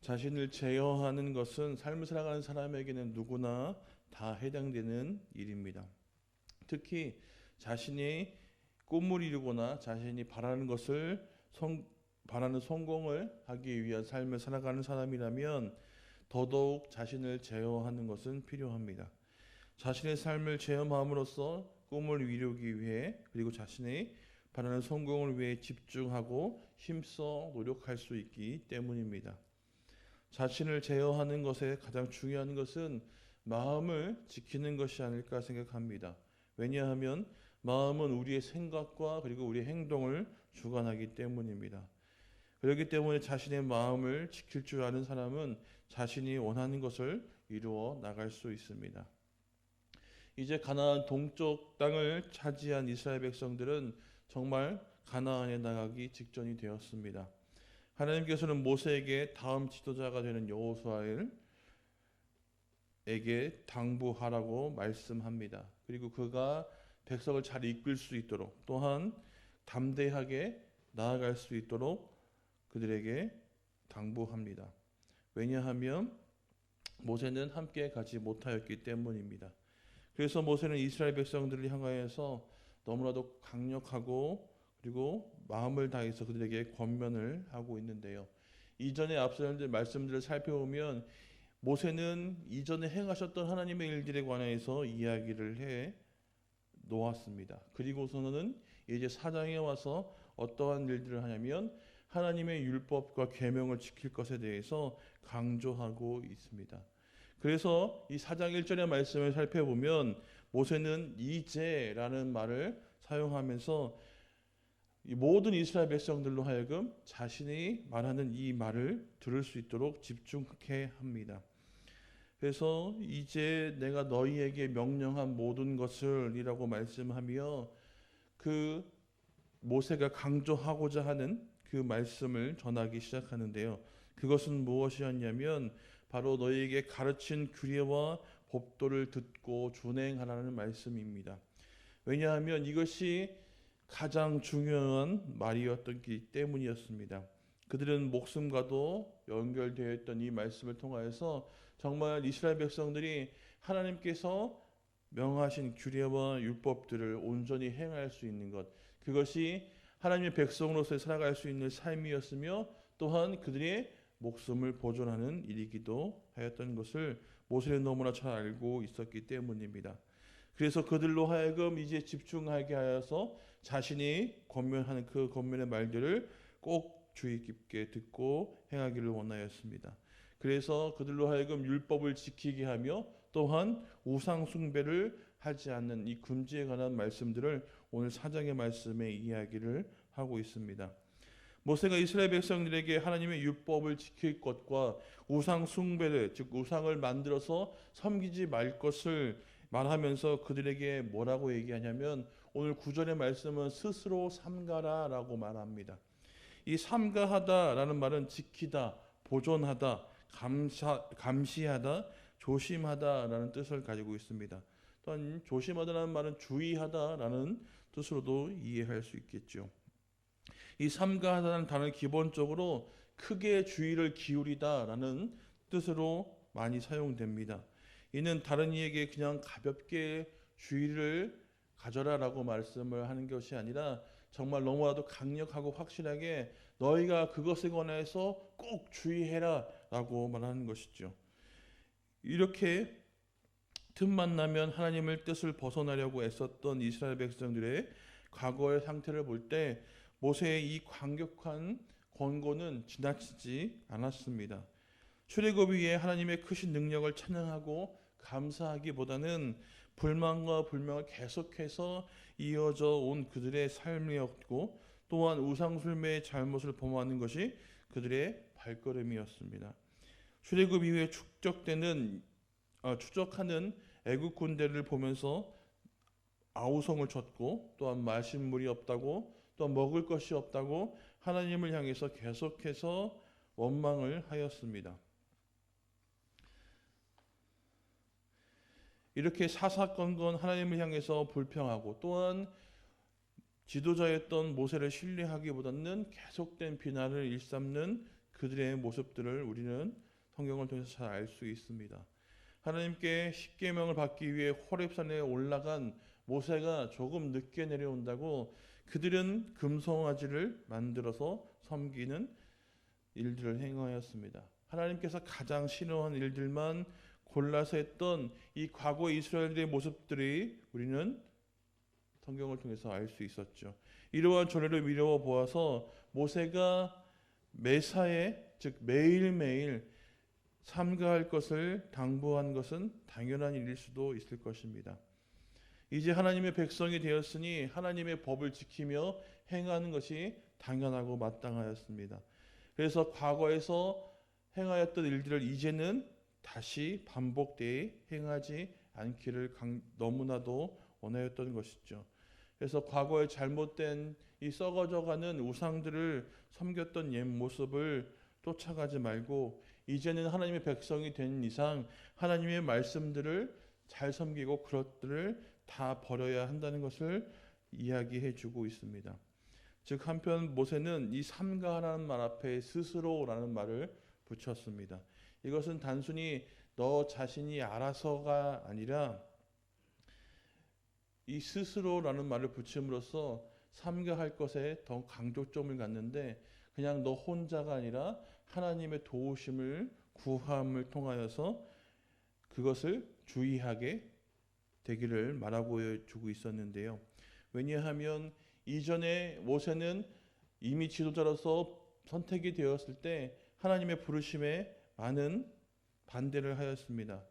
자신을 제어하는 것은 삶을 살아가는 사람에게는 누구나 다 해당되는 일입니다. 특히 자신이 꿈을 이루거나 자신이 바라는 것을 바라는 성공을 하기 위한 삶을 살아가는 사람이라면 더더욱 자신을 제어하는 것은 필요합니다. 자신의 삶을 제어함으로써 꿈을 이루기 위해 그리고 자신의 바라는 성공을 위해 집중하고 힘써 노력할 수 있기 때문입니다. 자신을 제어하는 것에 가장 중요한 것은 마음을 지키는 것이 아닐까 생각합니다. 왜냐하면 마음은 우리의 생각과 그리고 우리의 행동을 주관하기 때문입니다. 그렇기 때문에 자신의 마음을 지킬 줄 아는 사람은 자신이 원하는 것을 이루어 나갈 수 있습니다. 이제 가나안 동쪽 땅을 차지한 이스라엘 백성들은 정말 가나안에 나가기 직전이 되었습니다. 하나님께서는 모세에게 다음 지도자가 되는 여호수아에게 당부하라고 말씀합니다. 그리고 그가 백성을 잘 이끌 수 있도록 또한 담대하게 나아갈 수 있도록 그들에게 당부합니다. 왜냐하면 모세는 함께 가지 못하였기 때문입니다. 그래서 모세는 이스라엘 백성들을 향하여서 너무나도 강력하고 그리고 마음을 다해서 그들에게 권면을 하고 있는데요. 이전에 앞서 말씀들을 살펴보면 모세는 이전에 행하셨던 하나님의 일들에 관해서 이야기를 해 놓았습니다. 그리고서는 이제 4장에 와서 어떠한 일들을 하냐면 하나님의 율법과 계명을 지킬 것에 대해서 강조하고 있습니다. 그래서 이 4장 1절의 말씀을 살펴보면 모세는 이제라는 말을 사용하면서 이 모든 이스라엘 백성들로 하여금 자신이 말하는 이 말을 들을 수 있도록 집중해 합니다. 그래서 이제 내가 너희에게 명령한 모든 것을 이라고 말씀하며 그 모세가 강조하고자 하는 그 말씀을 전하기 시작하는데요. 그것은 무엇이었냐면 바로 너희에게 가르친 규례와 법도를 듣고 준행하라는 말씀입니다. 왜냐하면 이것이 가장 중요한 말이었기 때문이었습니다. 그들은 목숨과도 연결되어 있던 이 말씀을 통하여서 정말 이스라엘 백성들이 하나님께서 명하신 규례와 율법들을 온전히 행할 수 있는 것, 그것이 하나님의 백성으로서 살아갈 수 있는 삶이었으며 또한 그들의 목숨을 보존하는 일이기도 하였던 것을 모세는 너무나 잘 알고 있었기 때문입니다. 그래서 그들로 하여금 이제 집중하게 하여서 자신이 권면하는 그 권면의 말들을 꼭 주의 깊게 듣고 행하기를 원하였습니다. 그래서 그들로 하여금 율법을 지키게 하며 또한 우상 숭배를 하지 않는 이 금지에 관한 말씀들을 오늘 4장의 말씀에 이야기를 하고 있습니다. 모세가 이스라엘 백성들에게 하나님의 율법을 지킬 것과 우상 숭배를 즉 우상을 만들어서 섬기지 말 것을 말하면서 그들에게 뭐라고 얘기하냐면 오늘 9절의 말씀은 스스로 삼가라라고 말합니다. 이 삼가하다라는 말은 지키다, 보존하다, 감시하다, 조심하다라는 뜻을 가지고 있습니다. 또한 조심하다라는 말은 주의하다라는 뜻으로도 이해할 수 있겠죠. 이 삼가하다는 단어는 기본적으로 크게 주의를 기울이다라는 뜻으로 많이 사용됩니다. 이는 다른 이에게 그냥 가볍게 주의를 가져라라고 말씀을 하는 것이 아니라 정말 너무나도 강력하고 확실하게 너희가 그것에 관해서 꼭 주의해라 라고 말하는 것이죠. 이렇게 틈만 나면 하나님의 뜻을 벗어나려고 애썼던 이스라엘 백성들의 과거의 상태를 볼 때 모세의 이 강력한 권고는 지나치지 않았습니다. 출애굽 이후에 하나님의 크신 능력을 찬양하고 감사하기보다는 불만과 불명을 계속해서 이어져 온 그들의 삶이었고 또한 우상숭배의 잘못을 범하는 것이 그들의 발걸음이었습니다. 출애굽 이후에 추적하는 애국 군대를 보면서 아우성을 쳤고 또한 마실 물이 없다고 또한 먹을 것이 없다고 하나님을 향해서 계속해서 원망을 하였습니다. 이렇게 사사건건 하나님을 향해서 불평하고 또한 지도자였던 모세를 신뢰하기보다는 계속된 비난을 일삼는 그들의 모습들을 우리는 성경을 통해서 잘 알 수 있습니다. 하나님께 십계명을 받기 위해 호렙산에 올라간 모세가 조금 늦게 내려온다고 그들은 금송아지를 만들어서 섬기는 일들을 행하였습니다. 하나님께서 가장 싫어하는 일들만 골라서 했던 이 과거 이스라엘의 모습들이 우리는 성경을 통해서 알 수 있었죠. 이러한 전례를 미루어 보아서 모세가 매사에, 즉 매일매일 삼가할 것을 당부한 것은 당연한 일일 수도 있을 것입니다. 이제 하나님의 백성이 되었으니 하나님의 법을 지키며 행하는 것이 당연하고 마땅하였습니다. 그래서 과거에서 행하였던 일들을 이제는 다시 반복되이 행하지 않기를 너무나도 원하였던 것이죠. 그래서 과거의 잘못된 이 썩어져가는 우상들을 섬겼던 옛 모습을 쫓아가지 말고 이제는 하나님의 백성이 된 이상 하나님의 말씀들을 잘 섬기고 그것들을 다 버려야 한다는 것을 이야기해 주고 있습니다. 즉 한편 모세는 이 삼가라는 말 앞에 스스로라는 말을 붙였습니다. 이것은 단순히 너 자신이 알아서가 아니라 이 스스로라는 말을 붙임으로써 삼가할 것에 더 강조점을 갖는데 그냥 너 혼자가 아니라 하나님의 도우심을 구함을 통하여서 그것을 주의하게 되기를 말하고 주고 있었는데요. 왜냐하면 이전에 모세는 이미 지도자로서 선택이 되었을 때 하나님의 부르심에 많은 반대를 하였습니다.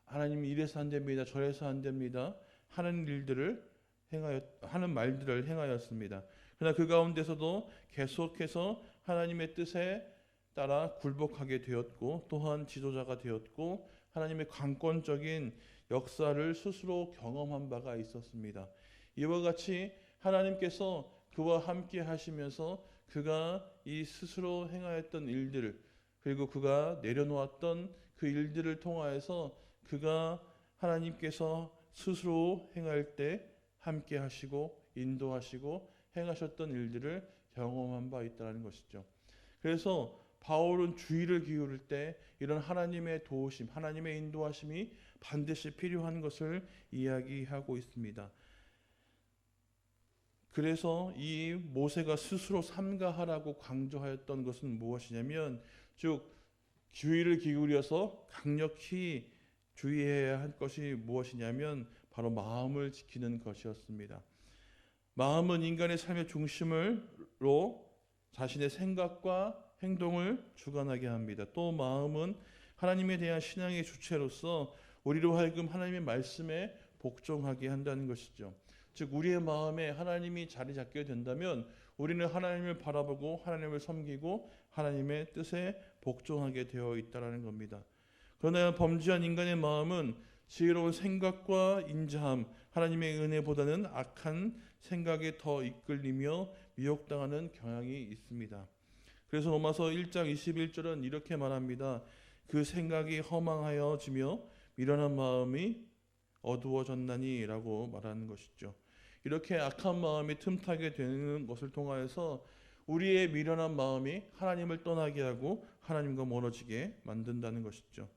하나님 이래서 안 됩니다. 저래서 안 됩니다. 하는 말들을 행하였습니다. 그러나 그 가운데서도 계속해서 하나님의 뜻에 따라 굴복하게 되었고 또한 지도자가 되었고 하나님의 강권적인 역사를 스스로 경험한 바가 있었습니다. 이와 같이 하나님께서 그와 함께 하시면서 그가 이 스스로 행하였던 일들 그리고 그가 내려놓았던 그 일들을 통하여서 그가 하나님께서 스스로 행할 때 함께 하시고 인도하시고 행하셨던 일들을 경험한 바 있다는 것이죠. 그래서 바울은 주의를 기울일 때 이런 하나님의 도우심, 하나님의 인도하심이 반드시 필요한 것을 이야기하고 있습니다. 그래서 이 모세가 스스로 삼가하라고 강조하였던 것은 무엇이냐면 즉 주의를 기울여서 강력히 주의해야 할 것이 무엇이냐면 바로 마음을 지키는 것이었습니다. 마음은 인간의 삶의 중심으로 자신의 생각과 행동을 주관하게 합니다. 또 마음은 하나님에 대한 신앙의 주체로서 우리로 하여금 하나님의 말씀에 복종하게 한다는 것이죠. 즉 우리의 마음에 하나님이 자리 잡게 된다면 우리는 하나님을 바라보고 하나님을 섬기고 하나님의 뜻에 복종하게 되어 있다는 겁니다. 그러나 범죄한 인간의 마음은 지혜로운 생각과 인자함, 하나님의 은혜보다는 악한 생각에 더 이끌리며 미혹당하는 경향이 있습니다. 그래서 로마서 1장 21절은 이렇게 말합니다. 그 생각이 허망하여지며 미련한 마음이 어두워졌나니 라고 말하는 것이죠. 이렇게 악한 마음이 틈타게 되는 것을 통하여서 우리의 미련한 마음이 하나님을 떠나게 하고 하나님과 멀어지게 만든다는 것이죠.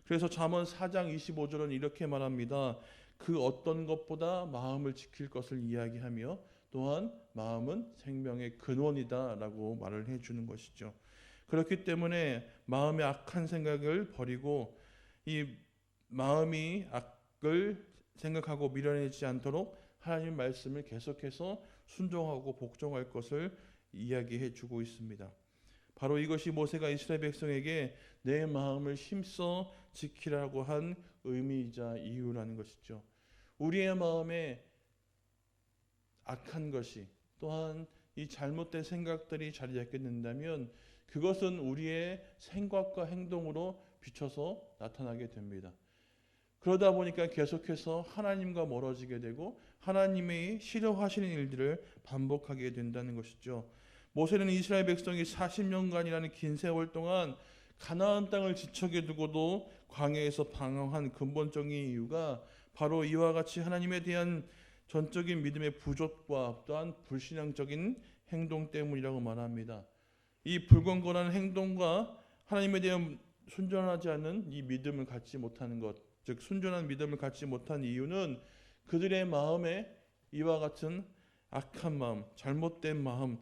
그래서 잠언 4장 25절은 이렇게 말합니다. 그 어떤 것보다 마음을 지킬 것을 이야기하며 또한 마음은 생명의 근원이다 라고 말을 해주는 것이죠. 그렇기 때문에 마음의 악한 생각을 버리고 이 마음이 악을 생각하고 미련해지지 않도록 하나님 말씀을 계속해서 순종하고 복종할 것을 이야기해 주고 있습니다. 바로 이것이 모세가 이스라엘 백성에게 내 마음을 힘써 지키라고 한 의미이자 이유라는 것이죠. 우리의 마음에 악한 것이 또한 이 잘못된 생각들이 자리 잡게 된다면 그것은 우리의 생각과 행동으로 비춰서 나타나게 됩니다. 그러다 보니까 계속해서 하나님과 멀어지게 되고 하나님의 싫어하시는 일들을 반복하게 된다는 것이죠. 모세는 이스라엘 백성이 40년간이라는 긴 세월 동안 가나안 땅을 지척에 두고도 광야에서 방황한 근본적인 이유가 바로 이와 같이 하나님에 대한 전적인 믿음의 부족과 또한 불신앙적인 행동 때문이라고 말합니다. 이 불건건한 행동과 하나님에 대한 순종하지 않는 이 믿음을 갖지 못하는 것, 즉 순전한 믿음을 갖지 못한 이유는 그들의 마음에 이와 같은 악한 마음, 잘못된 마음,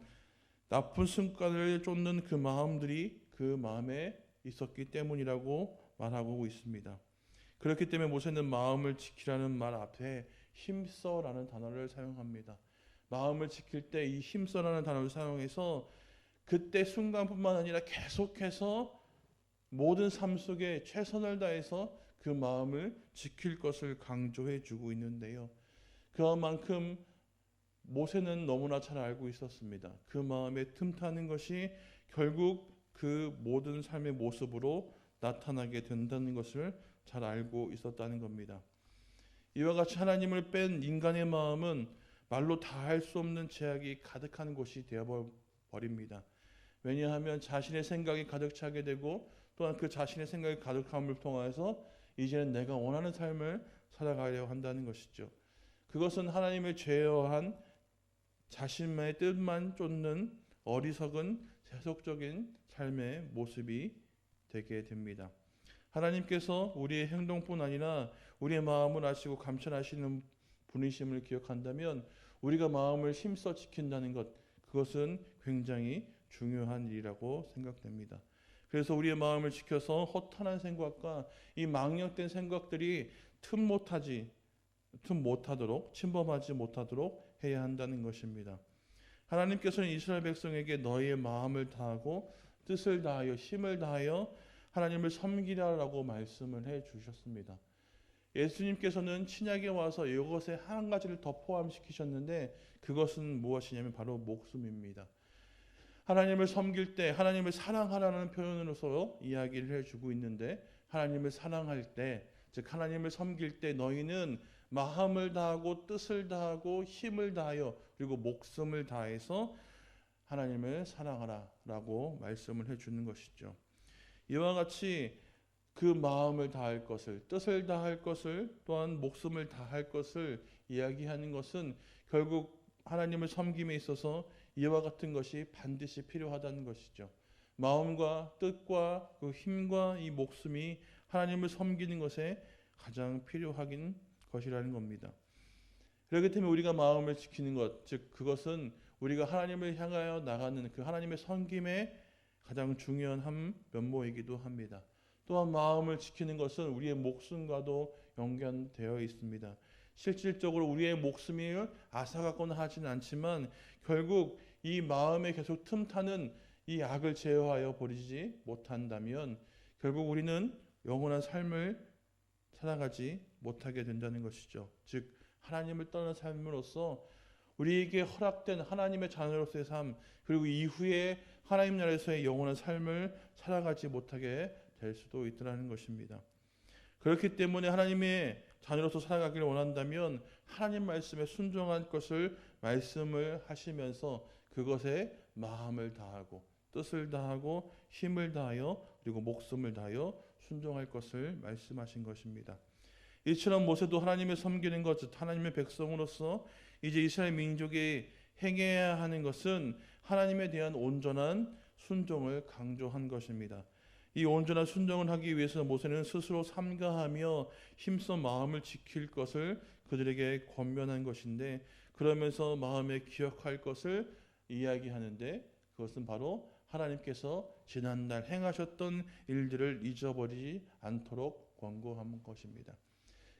나쁜 습관을 쫓는 그 마음들이 그 마음에 있었기 때문이라고 말하고 있습니다. 그렇기 때문에 모세는 마음을 지키라는 말 앞에 힘써라는 단어를 사용합니다. 마음을 지킬 때 이 힘써라는 단어를 사용해서 그때 순간뿐만 아니라 계속해서 모든 삶 속에 최선을 다해서 그 마음을 지킬 것을 강조해 주고 있는데요. 그만큼 모세는 너무나 잘 알고 있었습니다. 그 마음에 틈타는 것이 결국 그 모든 삶의 모습으로 나타나게 된다는 것을 잘 알고 있었다는 겁니다. 이와 같이 하나님을 뺀 인간의 마음은 말로 다 할 수 없는 제약이 가득한 곳이 되어버립니다. 왜냐하면 자신의 생각이 가득 차게 되고 또한 그 자신의 생각이 가득함을 통해서 이제는 내가 원하는 삶을 살아가려 한다는 것이죠. 그것은 하나님을 제어한 자신의 뜻만 쫓는 어리석은 세속적인 삶의 모습이 되게 됩니다. 하나님께서 우리의 행동뿐 아니라 우리의 마음을 아시고 감찰하시는 분이심을 기억한다면 우리가 마음을 힘써 지킨다는 것, 그것은 굉장히 중요한 일이라고 생각됩니다. 그래서 우리의 마음을 지켜서 허탄한 생각과 이 망령된 생각들이 틈 못하도록 침범하지 못하도록 해야 한다는 것입니다. 하나님께서는 이스라엘 백성에게 너희의 마음을 다하고 뜻을 다하여 힘을 다하여 하나님을 섬기라라고 말씀을 해 주셨습니다. 예수님께서는 신약에 와서 이것에 한 가지를 더 포함시키셨는데 그것은 무엇이냐면 바로 목숨입니다. 하나님을 섬길 때 하나님을 사랑하라는 표현으로서 이야기를 해주고 있는데 하나님을 사랑할 때, 즉 하나님을 섬길 때 너희는 마음을 다하고 뜻을 다하고 힘을 다하여 그리고 목숨을 다해서 하나님을 사랑하라라고 말씀을 해주는 것이죠. 이와 같이 그 마음을 다할 것을, 뜻을 다할 것을, 또한 목숨을 다할 것을 이야기하는 것은 결국 하나님을 섬김에 있어서 이와 같은 것이 반드시 필요하다는 것이죠. 마음과 뜻과 그 힘과 이 목숨이 하나님을 섬기는 것에 가장 필요한 것이라는 겁니다. 그렇기 때문에 우리가 마음을 지키는 것, 즉 그것은 우리가 하나님을 향하여 나가는 그 하나님의 섬김의 가장 중요한 한 면모이기도 합니다. 또한 마음을 지키는 것은 우리의 목숨과도 연관되어 있습니다. 실질적으로 우리의 목숨이 앗아가거나 하지는 않지만 결국 이 마음에 계속 틈타는 이 악을 제어하여 버리지 못한다면 결국 우리는 영원한 삶을 살아가지 못하게 된다는 것이죠. 즉 하나님을 떠난 삶으로서 우리에게 허락된 하나님의 자녀로서의 삶, 그리고 이후에 하나님 나라에서의 영원한 삶을 살아가지 못하게 될 수도 있다는 것입니다. 그렇기 때문에 하나님의 자녀로서 살아가기를 원한다면 하나님 말씀에 순종할 것을 말씀을 하시면서 그것에 마음을 다하고 뜻을 다하고 힘을 다하여 그리고 목숨을 다하여 순종할 것을 말씀하신 것입니다. 이처럼 모세도 하나님을 섬기는 것, 즉 하나님의 백성으로서 이제 이스라엘 민족이 행해야 하는 것은 하나님에 대한 온전한 순종을 강조한 것입니다. 이 온전한 순종을 하기 위해서 모세는 스스로 삼가하며 힘써 마음을 지킬 것을 그들에게 권면한 것인데, 그러면서 마음에 기억할 것을 이야기하는데 그것은 바로 하나님께서 지난날 행하셨던 일들을 잊어버리지 않도록 권고한 것입니다.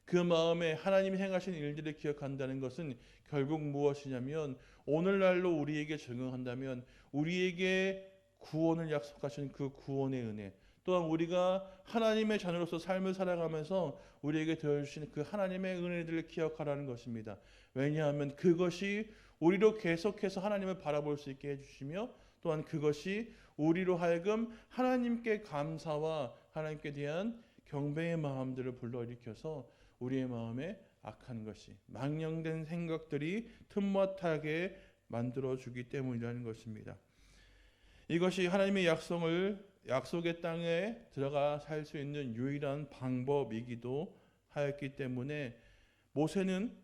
그 마음에 하나님이 행하신 일들을 기억한다는 것은 결국 무엇이냐면 오늘날로 우리에게 적용한다면 우리에게 구원을 약속하신 그 구원의 은혜, 또한 우리가 하나님의 자녀로서 삶을 살아가면서 우리에게 되어주신 그 하나님의 은혜들을 기억하라는 것입니다. 왜냐하면 그것이 우리로 계속해서 하나님을 바라볼 수 있게 해주시며 또한 그것이 우리로 하여금 하나님께 감사와 하나님께 대한 경배의 마음들을 불러일으켜서 우리의 마음에 악한 것이 망령된 생각들이 틈못하게 만들어주기 때문이라는 것입니다. 이것이 하나님의 약속의 땅에 들어가 살 수 있는 유일한 방법이기도 하였기 때문에 모세는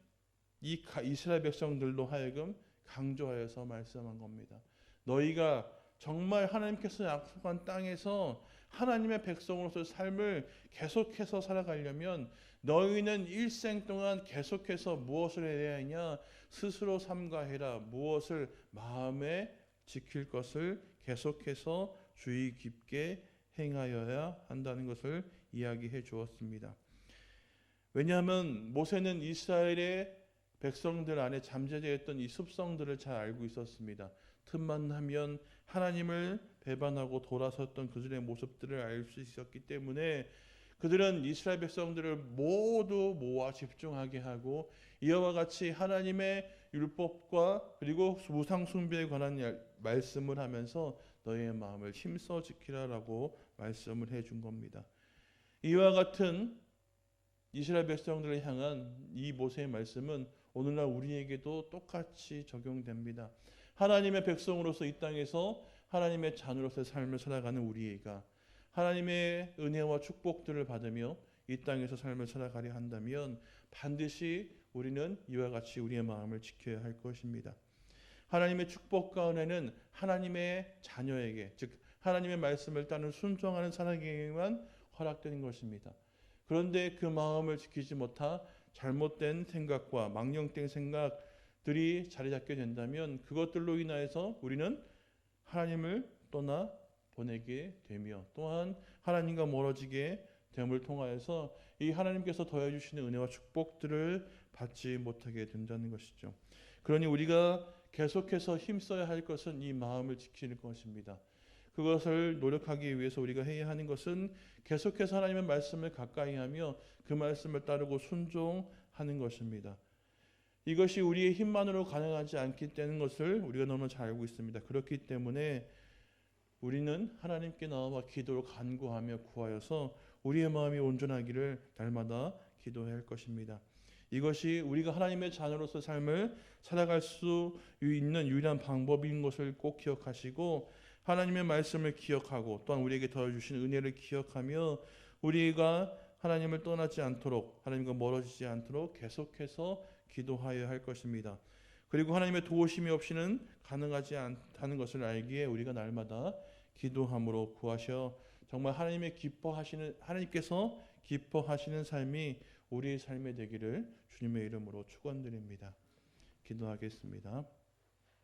이스라엘 백성들로 하여금 강조하여서 말씀한 겁니다. 너희가 정말 하나님께서 약속한 땅에서 하나님의 백성으로서의 삶을 계속해서 살아가려면 너희는 일생 동안 계속해서 무엇을 해야 하냐? 스스로 삼가해라. 무엇을 마음에 지킬 것을 계속해서 주의 깊게 행하여야 한다는 것을 이야기해 주었습니다. 왜냐하면 모세는 이스라엘의 백성들 안에 잠재되어 있던 이 습성들을 잘 알고 있었습니다. 틈만 나면 하나님을 배반하고 돌아섰던 그들의 모습들을 알 수 있었기 때문에 그들은 이스라엘 백성들을 모두 모아 집중하게 하고 이와 같이 하나님의 율법과 그리고 우상 숭배에 관한 말씀을 하면서 너희의 마음을 힘써 지키라라고 말씀을 해준 겁니다. 이와 같은 이스라엘 백성들을 향한 이 모세의 말씀은 오늘날 우리에게도 똑같이 적용됩니다. 하나님의 백성으로서 이 땅에서 하나님의 자녀로서의 삶을 살아가는 우리가 하나님의 은혜와 축복들을 받으며 이 땅에서 삶을 살아가려 한다면 반드시 우리는 이와 같이 우리의 마음을 지켜야 할 것입니다. 하나님의 축복과 은혜는 하나님의 자녀에게, 즉 하나님의 말씀을 따르는 순종하는 사람에게만 허락되는 것입니다. 그런데 그 마음을 지키지 못한 잘못된 생각과 망령된 생각들이 자리 잡게 된다면 그것들로 인하여서 우리는 하나님을 떠나 보내게 되며 또한 하나님과 멀어지게 됨을 통하여서 이 하나님께서 더해 주시는 은혜와 축복들을 받지 못하게 된다는 것이죠. 그러니 우리가 계속해서 힘써야 할 것은 이 마음을 지키는 것입니다. 그것을 노력하기 위해서 우리가 해야 하는 것은 계속해서 하나님의 말씀을 가까이 하며 그 말씀을 따르고 순종하는 것입니다. 이것이 우리의 힘만으로 가능하지 않기 때문인 것을 우리가 너무 잘 알고 있습니다. 그렇기 때문에 우리는 하나님께 나와 기도로 간구하며 구하여서 우리의 마음이 온전하기를 날마다 기도해야 할 것입니다. 이것이 우리가 하나님의 자녀로서 삶을 살아갈 수 있는 유일한 방법인 것을 꼭 기억하시고 하나님의 말씀을 기억하고 또한 우리에게 더해주신 은혜를 기억하며 우리가 하나님을 떠나지 않도록 하나님과 멀어지지 않도록 계속해서 기도하여야 할 것입니다. 그리고 하나님의 도우심이 없이는 가능하지 않다는 것을 알기에 우리가 날마다 기도함으로 구하셔 정말 하나님께서 기뻐하시는 삶이 우리의 삶에 되기를 주님의 이름으로 축원드립니다. 기도하겠습니다.